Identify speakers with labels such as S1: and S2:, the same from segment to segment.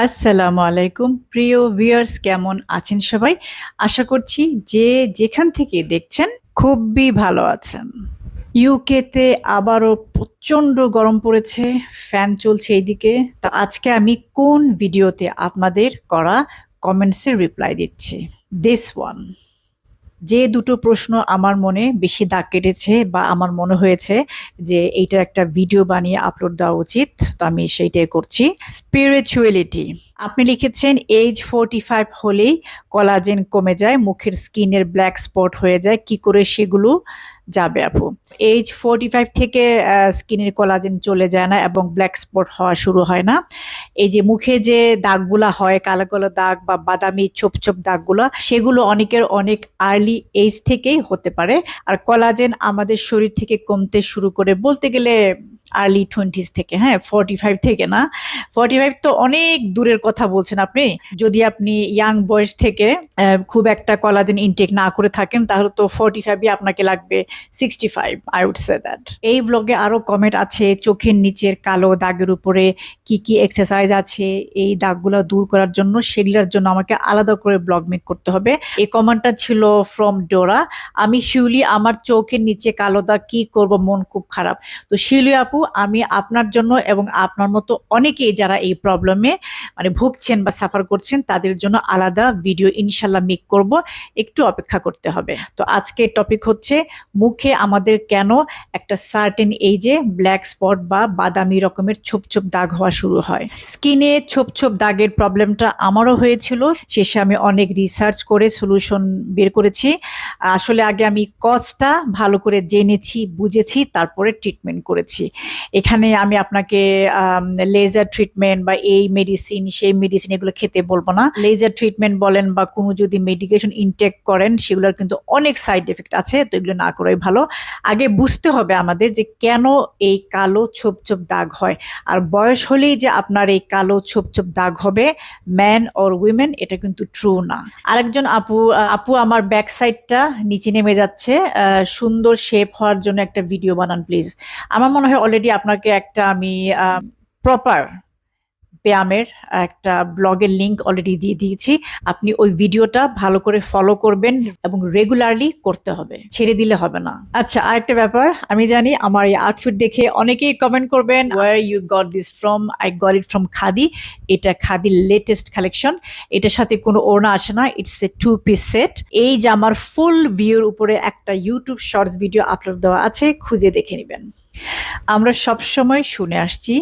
S1: আসসালামু আলাইকুম প্রিয় ভিউয়ার্স, কেমন আছেন সবাই? আশা করছি যে যেখান থেকে দেখছেন খুবই ভালো আছেন। ইউকেতে আবারও প্রচণ্ড গরম পড়েছে, ফ্যান চলছে এইদিকে। তা আজকে আমি কোন ভিডিওতে আপনাদের করা কমেন্টসের রিপ্লাই দিচ্ছি? This one. যে দুটো প্রশ্ন আমার মনে বেশি দাগ কেটেছে বা আমার মনে হয়েছে যে এইটার একটা ভিডিও বানিয়ে আপলোড দেওয়া উচিত, তো আমি সেইটাই করছি। স্পিরিচুয়ালিটি, আপনি লিখেছেন এজ 45 হলেই কলাজেন কমে যায়, মুখের স্কিনের ব্ল্যাক স্পট হয়ে যায়, কি করে সেগুলো যাবে আপু? এজ 45 থেকে স্কিনের কলাজেন চলে যায় না এবং ব্ল্যাক স্পট হওয়া শুরু হয় না। এই যে মুখে যে দাগগুলা হয়, কালো কালো দাগ বা বাদামি ছোপ ছোপ দাগগুলা, সেগুলো অনেকের অনেক আর্লি এজ থেকেই হতে পারে। আর কলাজেন আমাদের শরীর থেকে কমতে শুরু করে বলতে গেলে আর্লি 20s থেকে, হ্যাঁ, 45 থেকে না। 45 তো অনেক দূরের কথা বলছেন আপনি। যদি আপনি ইয়াং বয়স থেকে খুব একটা কলাজেন ইনটেক না করে থাকেন, তাহলে তো 45ই আপনাকে লাগবে 65, আই উড সে দ্যাট। এই ব্লগে আরো কমেন্ট আছে চোখের নিচের কালো দাগের উপরে কি কি এক্সারসাইজ আছে এই দাগগুলো দূর করার জন্য, সেগুলোর জন্য আমাকে আলাদা করে ব্লগ মেক করতে হবে। এই কমেন্টটা ছিল ফ্রম ডোরা। আমি শিউলি, আমার চোখের নিচে কালো দাগ, কি করব, মন খুব খারাপ। তো শিউলি আপু, আমি আপনার জন্য এবং আপনার মতো অনেকেই যারা এই প্রবলেমে মানে ভুগছেন বা সাফার করছেন তাদের জন্য আলাদা ভিডিও ইনশাল্লাহ মেক করব, একটু অপেক্ষা করতে হবে। তো আজকের টপিক হচ্ছে মুখে আমাদের কেন একটা সার্টেন এইজে ব্ল্যাক স্পট বা বাদামি রকমের ছোপ ছোপ দাগ হওয়া শুরু হয়। স্কিনে ছোপ ছোপ দাগের প্রবলেমটা আমারও হয়েছিল, শেষে আমি অনেক রিসার্চ করে সলিউশন বের করেছি। আসলে আগে আমি কজটা ভালো করে জেনেছি, বুঝেছি, তারপরে ট্রিটমেন্ট করেছি। এখানে আমি আপনাকে লেজার ট্রিটমেন্ট বা এই মেডিসিন সেই মেডিসিন এগুলো খেতে বলবো না। লেজার ট্রিটমেন্ট বলেন বা কোনো যদি মেডিকেশন ইনটেক করেন, সেগুলোর কিন্তু অনেক সাইড এফেক্ট আছে, তো এগুলো না করাই ভালো। আগে বুঝতে হবে আমাদের যে কেন এই কালো ছোপ ছোপ দাগ হয়, আর বয়স হলেই যে আপনার এই কালো ছোপ ছোপ দাগ হবে, ম্যান অর উইমেন, এটা কিন্তু ট্রু না। আরেকজন আপু আমার ব্যাক সাইডটা নিচে নেমে যাচ্ছে, সুন্দর শেপ হওয়ার জন্য একটা ভিডিও বানান প্লিজ। আমার মনে হয় অলরেডি আপনাকে একটা আমি প্রপার ব্যায়ামের একটা ব্লগের লিংক অলরেডি দিয়ে দিয়েছি। আপনি ওই ভিডিওটা ভালো করে ফলো করবেন এবং রেগুলারলি করতে হবে, ছেড়ে দিলে হবে না। আচ্ছা, আরেকটা ব্যাপার, আমি জানি আমার এই আউটফিট দেখে অনেকেই কমেন্ট করবেন, where you got this from? I got it from Khadi. এটা খাদির লেটেস্ট কালেকশন। এটার সাথে কোনো ওড়না আসে না, ইটস এ 2 পিস সেট। এই জামার ফুল ভিউর উপরে একটা ইউটিউব শর্টস ভিডিও আপলোড দেওয়া আছে, খুঁজে দেখে নেবেন। আমরা সবসময় শুনে আসছি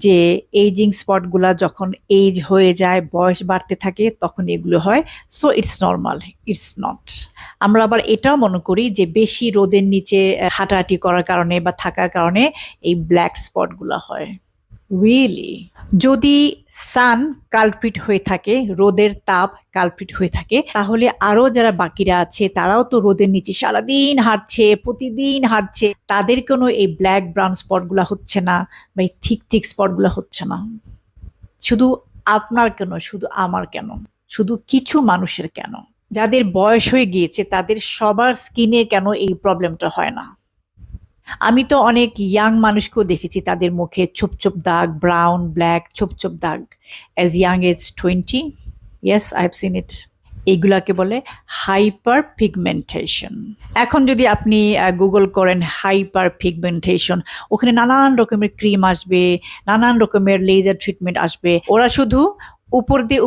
S1: যে এইজিং স্পটগুলা যখন এজ হয়ে যায়, বয়স বাড়তে থাকে, তখন এগুলো হয়। So it's normal, it's not. আমরা আবার এটাও মনে করি যে বেশি রোদের নিচে হাঁটাহাঁটি করার কারণে বা থাকার কারণে এই ব্ল্যাক স্পটগুলো হয়। রিয়েলি, যদি সান কালপ্রিট হয়ে থাকে, রোদের তাপ কালপ্রিট হয়ে থাকে, তাহলে আরো যারা বাকিরা আছে তারাও তো রোদের নিচে সারাদিন হাঁটছে, প্রতিদিন হাঁটছে, তাদের কোনো এই ব্ল্যাক ব্রাউন স্পটগুলো হচ্ছে না বা এই থিক থিক স্পটগুলো হচ্ছে না। শুধু আপনার কেন, শুধু আমার কেন, শুধু কিছু মানুষের কেন? যাদের বয়স হয়ে গিয়েছে তাদের সবার স্কিনে কেন এই প্রবলেমটা হয় না? আমি তো অনেক ইয়াং মানুষকেও দেখেছি তাদের মুখে ছোপ ছোপ দাগ, ব্রাউন ব্ল্যাক ছোপ ছোপ দাগ, as young age 20। Yes, I have seen it. এইগুলাকে বলে হাইপার পিগমেন্টেশন। এখন যদি আপনি গুগল করেন হাইপার পিগমেন্টেশন, ওখানে নানান রকমের ক্রিম আসবে, নানান রকমের লেজার ট্রিটমেন্ট আসবে। ওরা শুধু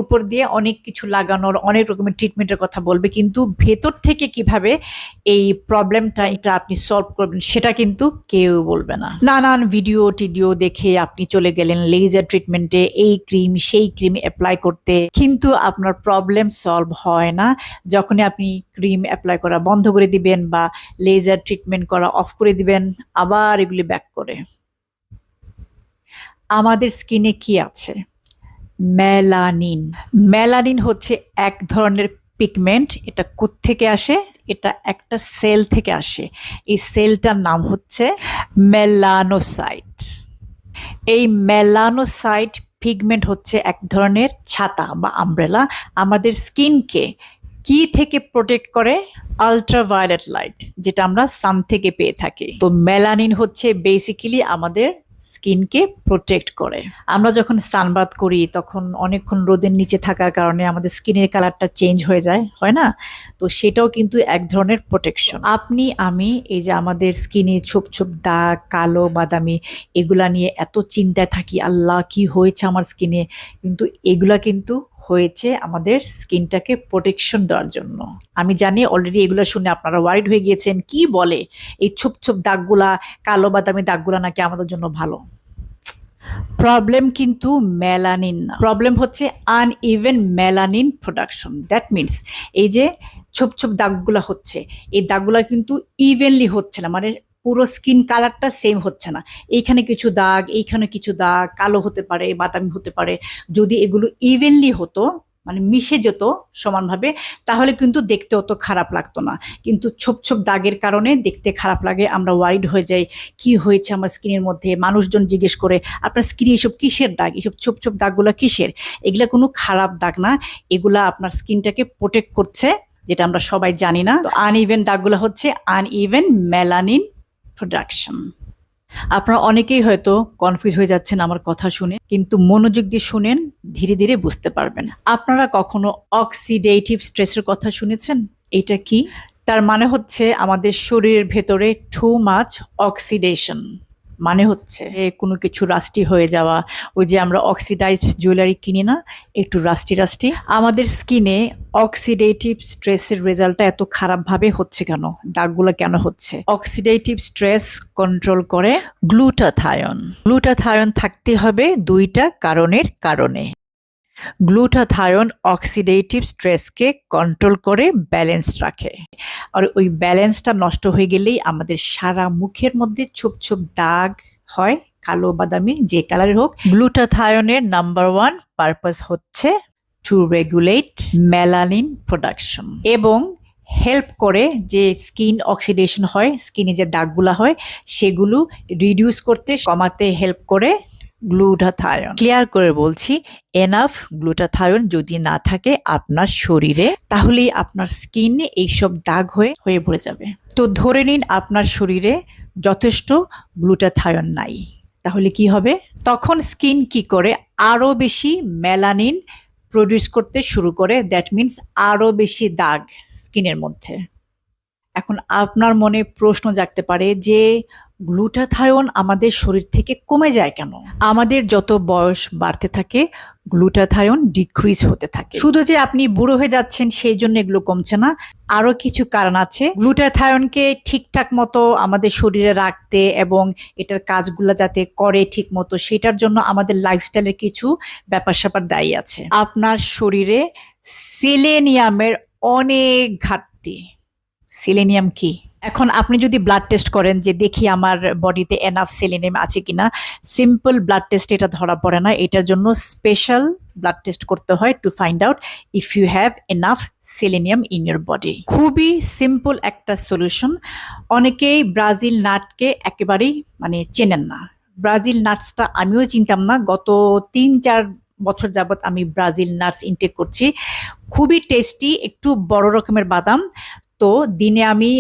S1: উপর দিয়ে অনেক কিছু লাগানোর, অনেক রকমের ট্রিটমেন্টের কথা বলবে, কিন্তু ভেতর থেকে কিভাবে এই প্রবলেমটা এটা আপনি সলভ করবেন সেটা কিন্তু কেউ বলবে না। নানান ভিডিও টিডিও দেখে আপনি চলে গেলেন লেজার ট্রিটমেন্টে, এই ক্রিম সেই ক্রিম অ্যাপ্লাই করতে, কিন্তু আপনার প্রবলেম সলভ হয় না। যখনই আপনি ক্রিম অ্যাপ্লাই করা বন্ধ করে দিবেন বা লেজার ট্রিটমেন্ট করা অফ করে দিবেন, আবার এগুলি ব্যাক করে। আমাদের স্কিনে কি আছে? মেলানিন। মেলানিন হচ্ছে এক ধরনের পিগমেন্ট। এটা কোত্থেকে আসে? এটা একটা সেল থেকে আসে। এই সেলটার নাম হচ্ছে মেলানোসাইট। এই মেলানোসাইট পিগমেন্ট হচ্ছে এক ধরনের ছাতা বা আমব্রেলা। আমাদের স্কিনকে কি থেকে প্রোটেক্ট করে? আল্ট্রাভায়োলেট লাইট, যেটা আমরা সান থেকে পেয়ে থাকি। তো মেলানিন হচ্ছে বেসিক্যালি আমাদের স্কিনকে প্রোটেক্ট করে। আমরা যখন সানবাথ করি তখন অনেকক্ষণ রোদের নিচে থাকার কারণে আমাদের স্কিনের কালারটা চেঞ্জ হয়ে যায়, হয় না? তো সেটাও কিন্তু এক ধরনের প্রোটেকশন। আপনি আমি এই যে আমাদের স্কিনে ছোপ ছোপ দাগ, কালো বাদামি, এগুলা নিয়ে এত চিন্তায় থাকি, আল্লাহ কি হয়েছে আমার স্কিনে, কিন্তু এগুলা কিন্তু হয়েছে আমাদের স্কিনটাকে প্রোটেকশন দেওয়ার জন্য। আমি জানি অলরেডি এগুলো শুনে আপনারা ওয়ারিড হয়ে গিয়েছেন, কি বলে এই ছোপ ছোপ দাগগুলা, কালো বাদামি দাগগুলা নাকি আমাদের জন্য ভালো। প্রবলেম কিন্তু মেলানিন না, প্রবলেম হচ্ছে uneven melanin production. That means এই যে ছোপ ছোপ দাগগুলা হচ্ছে, এই দাগগুলা কিন্তু ইভেনলি হচ্ছে না, মানে পুরো স্কিন কালারটা সেম হচ্ছে না। এইখানে কিছু দাগ, এইখানে কিছু দাগ, কালো হতে পারে, বাদামি হতে পারে। যদি এগুলো ইভেনলি হতো, মানে মিশে যেত সমানভাবে, তাহলে কিন্তু দেখতে অত খারাপ লাগতো না। কিন্তু ছোপ ছোপ দাগের কারণে দেখতে খারাপ লাগে, আমরা ওয়ারিড হয়ে যাই, কি হয়েছে আমার স্কিনের মধ্যে। মানুষজন জিজ্ঞেস করে, আপনার স্কিনে এসব কিসের দাগ, এসব ছোপ ছোপ দাগগুলো কিসের? এগুলা কোনো খারাপ দাগ না, এগুলা আপনার স্কিনটাকে প্রোটেক্ট করছে, যেটা আমরা সবাই জানি না। তো আনইভেন দাগগুলো হচ্ছে আনইভেন মেলানিন প্রোডাকশন। আপনারা অনেকেই হয়তো কনফিউজ হয়ে যাচ্ছেন আমার কথা শুনে, কিন্তু মনোযোগ দিয়ে শুনেন, ধীরে ধীরে বুঝতে পারবেন। আপনারা কখনো অক্সিডেটিভ স্ট্রেসের কথা শুনেছেন? এটা কি? তার মানে হচ্ছে আমাদের শরীরের ভেতরে টু মাচ অক্সিডেশন, মানে হচ্ছে কোনো কিছু রাস্টি হয়ে যাওয়া। ওই যে আমরা অক্সিডাইজড জুয়েলারি কিনি না, একটু রাস্টি রাস্টি। আমাদের স্কিনে অক্সিডেটিভ স্ট্রেসের রেজাল্টটা এত খারাপভাবে হচ্ছে কেন, দাগগুলো কেন হচ্ছে? অক্সিডেটিভ স্ট্রেস কন্ট্রোল করে গ্লুটাথায়ন। গ্লুটাথায়ন থাকতে হবে দুইটা কারণের কারণে। গ্লুটাথায়ন অক্সিডেটিভ স্ট্রেসকে কন্ট্রোল করে ব্যালেন্স রাখে, আর ওই ব্যালেন্সটা নষ্ট হয়ে গেলেই আমাদের সারা মুখের মধ্যে ছোপ ছোপ দাগ হয়, কালো বাদামি যে কালারের হোক। গ্লুটাথায়নের নাম্বার ওয়ান পারপাস হচ্ছে টু রেগুলেট মেলানিন প্রোডাকশন, এবং হেল্প করে যে স্কিন অক্সিডেশন হয়, স্কিনে যে দাগগুলা হয় সেগুলো রিডিউস করতে, কমাতে হেল্প করে গ্লুটাথায়ন। ক্লিয়ার করে বলছি, এনাফ গ্লুটাথায়ন যদি না থাকে আপনার শরীরে, তাহলেই আপনার স্কিনে এইসব দাগ হয়ে পড়ে যাবে। তো ধরে নিন আপনার শরীরে যথেষ্ট গ্লুটাথায়ন নাই, তাহলে কি হবে? তখন স্কিন কি করে? আরো বেশি মেলানিন প্রডিউস করতে শুরু করে। দ্যাট মিনস আরো বেশি দাগ স্কিনের মধ্যে। এখন আপনার মনে প্রশ্ন জাগতে পারে যে গ্লুটাথায়ন আমাদের শরীর থেকে কমে যায় কেন? আমাদের যত বয়স বাড়তে থাকে গ্লুটাথায়ন ডিক্রিজ হতে থাকে। শুধু যে আপনি বুড়ো হয়ে যাচ্ছেন সেই জন্য এগুলো কমছে না, আরো কিছু কারণ আছে। গ্লুটাথায়নকে ঠিকঠাক মতো আমাদের শরীরে রাখতে এবং এটার কাজগুলো যাতে করে ঠিক মতো, সেটার জন্য আমাদের লাইফস্টাইলের কিছু ব্যাপার স্যাপার দায়ী আছে। আপনার শরীরে সেলেনিয়ামের অনেক ঘাটতি। সেলেনিয়াম কি? এখন আপনি যদি ব্লাড টেস্ট করেন যে দেখি আমার বডিতে এনাফ সেলেনিয়াম আছে কিনা, সিম্পল ব্লাড টেস্ট এটা ধরা পড়ে না, এটার জন্য স্পেশাল ব্লাড টেস্ট করতে হয় to find out if you have enough selenium in your body. খুবই সিম্পল একটা সলিউশন। অনেকেই ব্রাজিল নাটকে একেবারেই মানে চেনেন না। ব্রাজিল নাটসটা আমিও চিনতাম না, গত 3-4 বছর যাবত আমি ব্রাজিল নাটস ইনটেক করছি। খুবই টেস্টি, একটু বড় রকমের বাদাম। তো দিনে আমি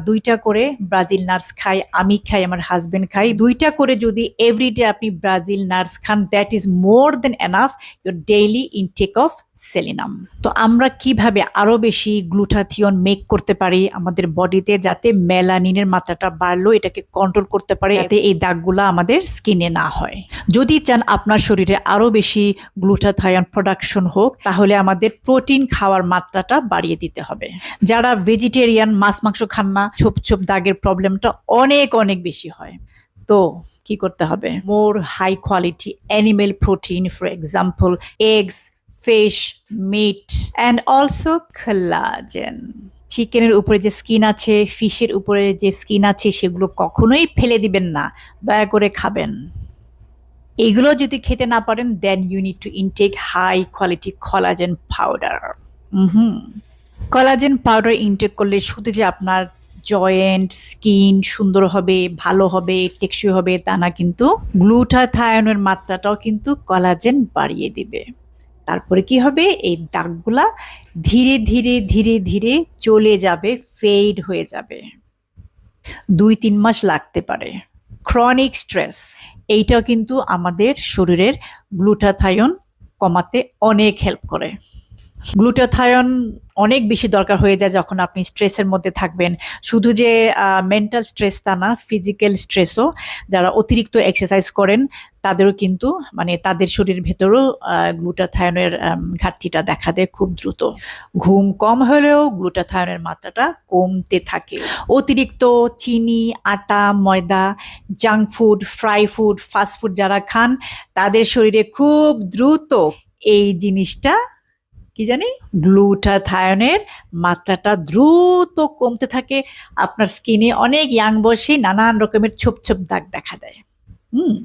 S1: 2টা করে ব্রাজিল নাটস খাই, আমি খাই, আমার হাজবেন্ড খাই। 2টা করে যদি এভরিডে আপনি Brazil nuts Khan, that is more than enough your daily intake of selenium. তো আমরা কিভাবে আরো বেশি গ্লুটাথিয়ন মেক করতে পারি আমাদের বডিতে, যাতে মেলানিনের মাত্রাটা বাড়লো এটাকে কন্ট্রোল করতে পারে, যাতে এই দাগগুলা আমাদের স্কিনে না হয়। যদি চান আপনার শরীরে আরো বেশি গ্লুটাথায়ন প্রোডাকশন হোক, তাহলে আমাদের প্রোটিন খাওয়ার মাত্রাটা বাড়িয়ে দিতে হবে। যারা ভেজিটেরিয়ান, মাছ মাংস খান না, ছোপ ছোপ দাগের প্রবলেমটা অনেক অনেক বেশি হয়। তো কি করতে হবে? More high quality animal protein, for example eggs, fish, meat and also collagen. চিকেনের উপরে যে স্কিন আছে, ফিশের উপরে যে স্কিন আছে, সেগুলো কখনোই ফেলে দিবেন না, দয়া করে খাবেন। এগুলো যদি খেতে না পারেন, then you need to intake high quality collagen powder. Collagen powder intake করলে শুধু যে আপনার জয়েন্ট, স্কিন সুন্দর হবে, ভালো হবে, টেকসই হবে তা না, কিন্তু গ্লুটাথায়নের মাত্রাটাও কিন্তু কোলাজেন বাড়িয়ে দিবে। তারপরে কি হবে? এই দাগগুলা ধীরে ধীরে ধীরে ধীরে চলে যাবে, ফেড হয়ে যাবে। 2-3 মাস লাগতে পারে। ক্রনিক স্ট্রেস, এইটাও কিন্তু আমাদের শরীরের গ্লুটাথায়ন কমাতে অনেক হেল্প করে। গ্লুটাথায়ন অনেক বেশি দরকার হয়ে যায় যখন আপনি স্ট্রেসের মধ্যে থাকবেন। শুধু যে মেন্টাল স্ট্রেস তা না, ফিজিক্যাল স্ট্রেসও। যারা অতিরিক্ত এক্সারসাইজ করেন তাদেরও কিন্তু মানে তাদের শরীরের ভেতরেও গ্লুটাথায়নের ঘাটতিটা দেখা দেয় খুব দ্রুত। ঘুম কম হলেও গ্লুটাথায়নের মাত্রাটা কমতে থাকে। অতিরিক্ত চিনি, আটা, ময়দা, junk food, fry food, fast food যারা খান তাদের শরীরে খুব দ্রুত এই জিনিসটা কি জানি গ্লুটাথায়নের মাত্রাটা দ্রুত কমতে থাকে। আপনার স্কিনে অনেক ইয়াং বয়সী নানান রকমের ছোপ ছোপ দাগ দেখা দেয়।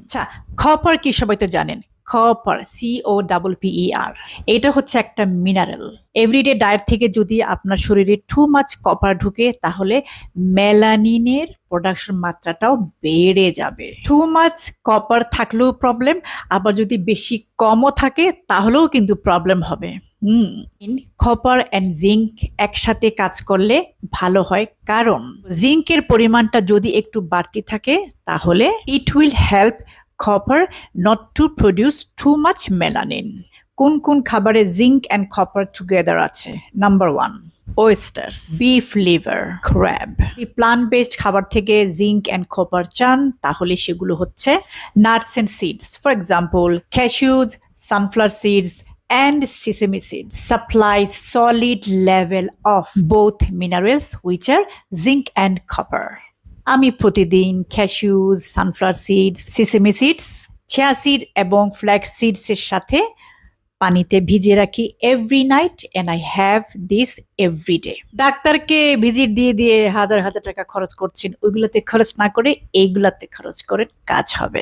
S1: আচ্ছা, কপার কি সবাই তো জানেন। কপার, COPPER, এটা হচ্ছে একটা মিনারেল। এভরিডে ডায়েট থেকে যদি আপনার শরীরে টু মাচ কপার ঢুকে তাহলে মেলানিনের প্রোডাকশন মাত্রাটাও বেড়ে যাবে। টু মাচ কপার থাকলেও প্রবলেম, আবার যদি বেশি কমও থাকে তাহলেও কিন্তু প্রবলেম হবে। কপার অ্যান্ড জিঙ্ক একসাথে কাজ করলে ভালো হয়, কারণ জিঙ্কের পরিমাণটা যদি একটু বাড়তি থাকে তাহলে it will help copper not to produce too much melanin. কোন কোন খাবারে জিঙ্ক অ্যান্ড কপার টুগেদার আছে? Number 1, oysters, beef liver, crab. Plant based খাবার থেকে জিঙ্ক অ্যান্ড কপার চান তাহলে সেগুলো হচ্ছে nuts and seeds, for example cashews, sunflower seeds and sesame seeds supply solid level of both minerals which are zinc and copper. আমি প্রতিদিন cashews, sunflower seeds, sesame seeds, chia seed এবং flax seeds এর সাথে পানিতে ভিজিয়ে রাখি every night and I have this every day. ডাক্তারকে visit দিয়ে দিয়ে হাজার হাজার টাকা খরচ করছেন, ওইগুলোতে খরচ না করে এইগুলাতে খরচ করেন, কাজ হবে।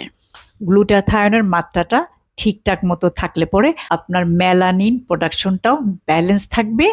S1: গ্লুটাথায়নের মাত্রাটা ঠিকঠাক মতো থাকলে পরে আপনার মেলানিন প্রোডাকশনটাও ব্যালেন্স থাকবে,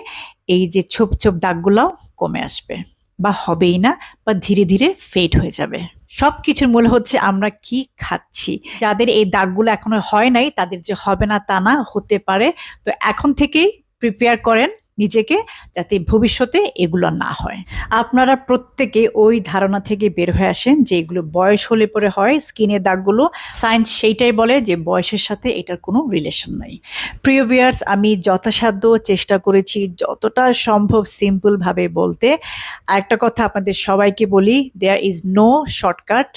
S1: এই যে ছোপ ছোপ দাগগুলোও কমে আসবে বা হবেই না, বা ধীরে ধীরে ফেড হয়ে যাবে। সবকিছুর মূল হচ্ছে আমরা কি খাচ্ছি। যাদের এই দাগগুলো এখনো হয় নাই তাদের যে হবে না তা না, হতে পারে। তো এখন থেকেই প্রিপেয়ার করেন নিজেকে যাতে ভবিষ্যতে এগুলো না হয়। আপনারা প্রত্যেকে ওই ধারণা থেকে বের হয়ে আসেন যে এগুলো বয়স হলে পরে হয় স্কিনের দাগগুলো। সায়েন্স সেইটাই বলে যে বয়সের সাথে এটার কোনো রিলেশন নাই। প্রিয় ভিউয়ার্স, আমি যথাসাধ্য চেষ্টা করেছি যতটা সম্ভব সিম্পল ভাবে বলতে। আরেকটা কথা আপনাদের সবাইকে বলি, there is no shortcut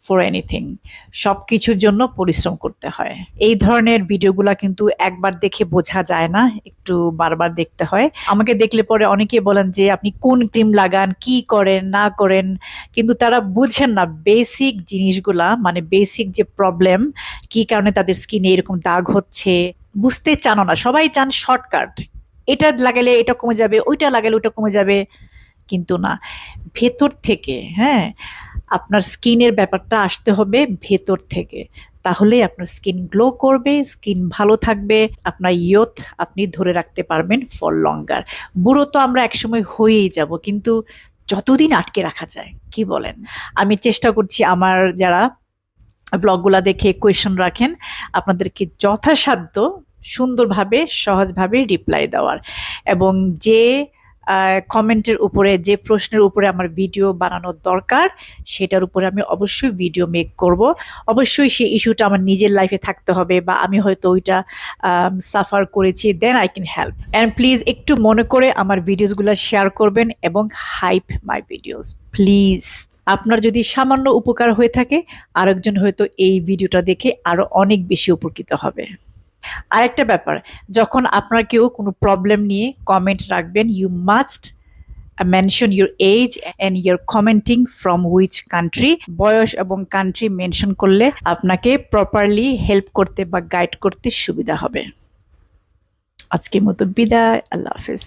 S1: for anything. সব কিছুর জন্য পরিশ্রম করতে হয়। এই ধরনের ভিডিওগুলা কিন্তু একবার দেখে বোঝা যায় না, একটু বারবার দেখতে হয়। আমাকে দেখলে পরে অনেকে বলেন যে আপনি কোন ক্রিম লাগান, কি করেন না করেন, কিন্তু তারা বুঝেন না বেসিক জিনিসগুলা, মানে বেসিক যে প্রবলেম, কি কারণে তাদের স্কিনে এরকম দাগ হচ্ছে বুঝতে চানো না। সবাই চান শর্টকাট, এটা লাগালে এটা কমে যাবে, ওইটা লাগালে ওইটা কমে যাবে, কিন্তু না, ভেতর থেকে। হ্যাঁ, আপনার স্কিনের ব্যাপারটা আসতে হবে ভেতর থেকে, তাহলেই আপনার স্কিন গ্লো করবে, স্কিন ভালো থাকবে, আপনার ইয়থ আপনি ধরে রাখতে পারবেন ফর লঙ্গার। বুড়ো তো আমরা একসময় হয়েই যাব, কিন্তু যতদিন আটকে রাখা যায়, কি বলেন? আমি চেষ্টা করছি আমার যারা ব্লগগুলা দেখে কোয়েশন রাখেন আপনাদেরকে যথাসাধ্য সুন্দরভাবে সহজভাবে রিপ্লাই দেওয়ার, এবং যে কমেন্টের উপরে, যে প্রশ্নের উপরে আমার ভিডিও বানানোর দরকার সেটার উপরে আমি অবশ্যই ভিডিও মেক করব। অবশ্যই সেই ইস্যুটা আমার নিজের লাইফে থাকতে হবে, বা আমি হয়তো ওইটা সাফার করেছি, then I can help. And please একটু মনে করে আমার ভিডিওসগুলো শেয়ার করবেন এবং হাইপ মাই ভিডিওস প্লিজ। আপনার যদি সামান্য উপকার হয়ে থাকে, আরেকজন হয়তো এই ভিডিওটা দেখে আরো অনেক বেশি উপকৃত হবে। আরেকটা ব্যাপার, যখন আপনার কেউ কোনো প্রবলেম নিয়ে কমেন্ট রাখবেন, you must mention your age and your commenting from which country. বয়স এবং কান্ট্রি মেনশন করলে আপনাকে প্রপারলি হেল্প করতে বা গাইড করতে সুবিধা হবে। আজকের মতো বিদায়, আল্লাহ হাফেজ।